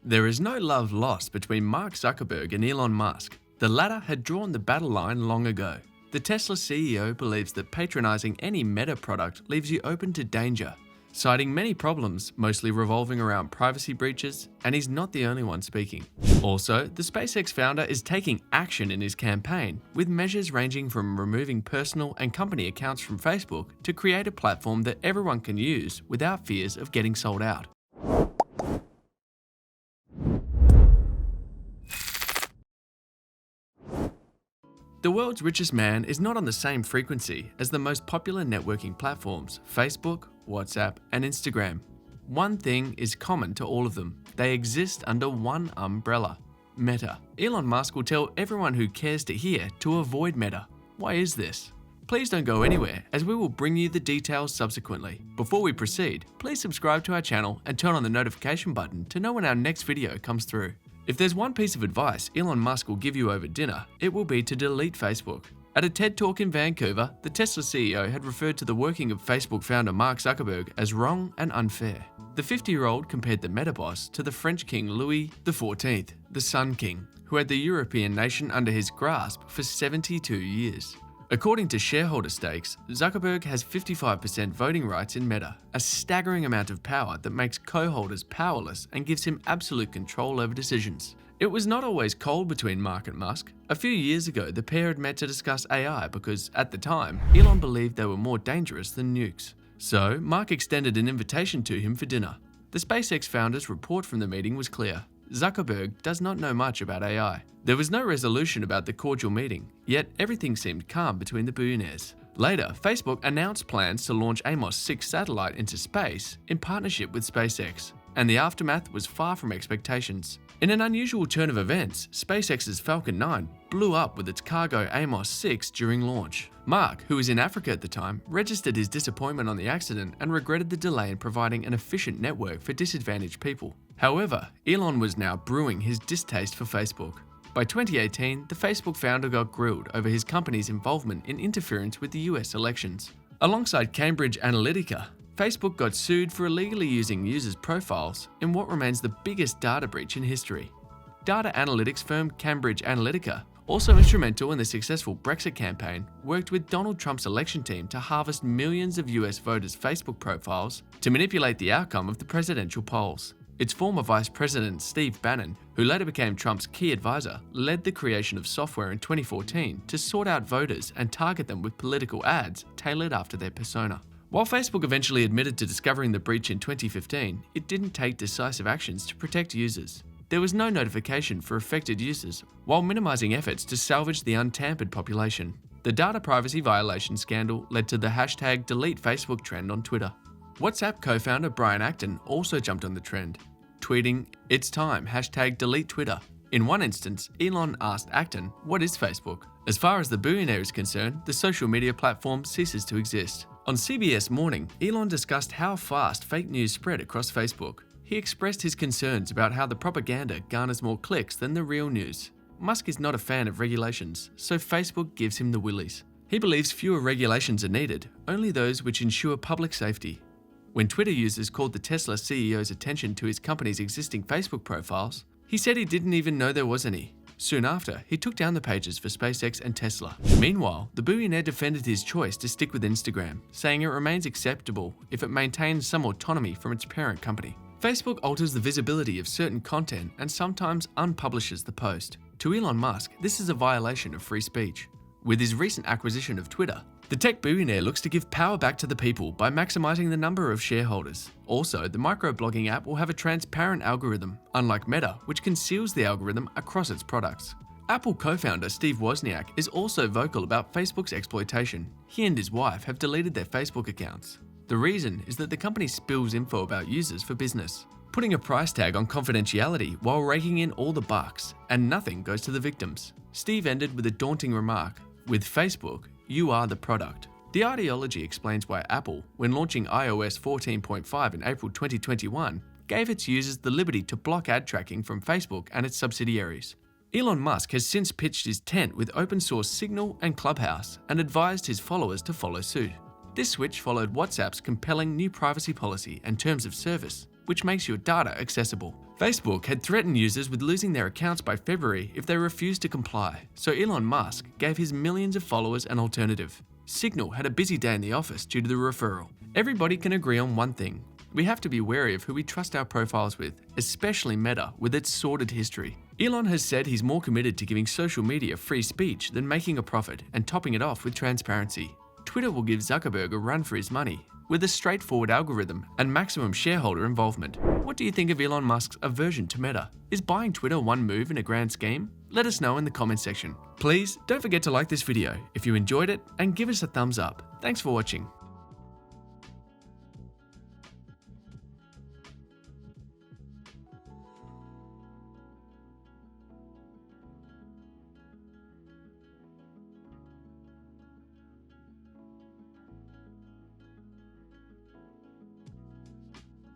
There is no love lost between Mark Zuckerberg and Elon Musk. The latter had drawn the battle line long ago. The Tesla CEO believes that patronizing any Meta product leaves you open to danger, citing many problems, mostly revolving around privacy breaches, and he's not the only one speaking. Also, the SpaceX founder is taking action in his campaign, with measures ranging from removing personal and company accounts from Facebook to create a platform that everyone can use without fears of getting sold out. The world's richest man is not on the same frequency as the most popular networking platforms, Facebook, WhatsApp, and Instagram. One thing is common to all of them. They exist under one umbrella, Meta. Elon Musk will tell everyone who cares to hear to avoid Meta. Why is this? Please don't go anywhere, as we will bring you the details subsequently. Before we proceed, please subscribe to our channel and turn on the notification button to know when our next video comes through. If there's one piece of advice Elon Musk will give you over dinner, it will be to delete Facebook. At a TED Talk in Vancouver, the Tesla CEO had referred to the working of Facebook founder Mark Zuckerberg as wrong and unfair. The 50-year-old compared the Meta boss to the French King Louis XIV, the Sun King, who had the European nation under his grasp for 72 years. According to shareholder stakes, Zuckerberg has 55% voting rights in Meta, a staggering amount of power that makes co-holders powerless and gives him absolute control over decisions. It was not always cold between Mark and Musk. A few years ago, the pair had met to discuss AI because, at the time, Elon believed they were more dangerous than nukes. So, Mark extended an invitation to him for dinner. The SpaceX founder's report from the meeting was clear. Zuckerberg does not know much about AI. There was no resolution about the cordial meeting, yet everything seemed calm between the billionaires. Later, Facebook announced plans to launch Amos 6 satellite into space in partnership with SpaceX, and the aftermath was far from expectations. In an unusual turn of events, SpaceX's Falcon 9 blew up with its cargo Amos 6 during launch. Mark, who was in Africa at the time, registered his disappointment on the accident and regretted the delay in providing an efficient network for disadvantaged people. However, Elon was now brewing his distaste for Facebook. By 2018, the Facebook founder got grilled over his company's involvement in interference with the US elections. Alongside Cambridge Analytica, Facebook got sued for illegally using users' profiles in what remains the biggest data breach in history. Data analytics firm Cambridge Analytica, also instrumental in the successful Brexit campaign, worked with Donald Trump's election team to harvest millions of US voters' Facebook profiles to manipulate the outcome of the presidential polls. Its former vice president, Steve Bannon, who later became Trump's key advisor, led the creation of software in 2014 to sort out voters and target them with political ads tailored after their persona. While Facebook eventually admitted to discovering the breach in 2015, it didn't take decisive actions to protect users. There was no notification for affected users, while minimizing efforts to salvage the untampered population. The data privacy violation scandal led to the hashtag #DeleteFacebook trend on Twitter. WhatsApp co-founder Brian Acton also jumped on the trend, tweeting, "It's time, #DeleteTwitter." In one instance, Elon asked Acton, "What is Facebook?" As far as the billionaire is concerned, the social media platform ceases to exist. On CBS Morning, Elon discussed how fast fake news spread across Facebook. He expressed his concerns about how the propaganda garners more clicks than the real news. Musk is not a fan of regulations, so Facebook gives him the willies. He believes fewer regulations are needed, only those which ensure public safety. When Twitter users called the Tesla CEO's attention to his company's existing Facebook profiles, he said he didn't even know there was any. Soon after, he took down the pages for SpaceX and Tesla. Meanwhile, the billionaire defended his choice to stick with Instagram, saying it remains acceptable if it maintains some autonomy from its parent company. Facebook alters the visibility of certain content and sometimes unpublishes the post. To Elon Musk, this is a violation of free speech. With his recent acquisition of Twitter, the tech billionaire looks to give power back to the people by maximizing the number of shareholders. Also, the microblogging app will have a transparent algorithm, unlike Meta, which conceals the algorithm across its products. Apple co-founder Steve Wozniak is also vocal about Facebook's exploitation. He and his wife have deleted their Facebook accounts. The reason is that the company spills info about users for business, putting a price tag on confidentiality while raking in all the bucks, and nothing goes to the victims. Steve ended with a daunting remark, "With Facebook, you are the product." The ideology explains why Apple, when launching iOS 14.5 in April 2021, gave its users the liberty to block ad tracking from Facebook and its subsidiaries. Elon Musk has since pitched his tent with open source Signal and Clubhouse and advised his followers to follow suit. This switch followed WhatsApp's compelling new privacy policy and terms of service, which makes your data accessible. Facebook had threatened users with losing their accounts by February if they refused to comply, so Elon Musk gave his millions of followers an alternative. Signal had a busy day in the office due to the referral. Everybody can agree on one thing. We have to be wary of who we trust our profiles with, especially Meta with its sordid history. Elon has said he's more committed to giving social media free speech than making a profit and topping it off with transparency. Twitter will give Zuckerberg a run for his money, with a straightforward algorithm and maximum shareholder involvement. What do you think of Elon Musk's aversion to Meta? Is buying Twitter one move in a grand scheme? Let us know in the comment section. Please don't forget to like this video if you enjoyed it and give us a thumbs up. Thanks for watching.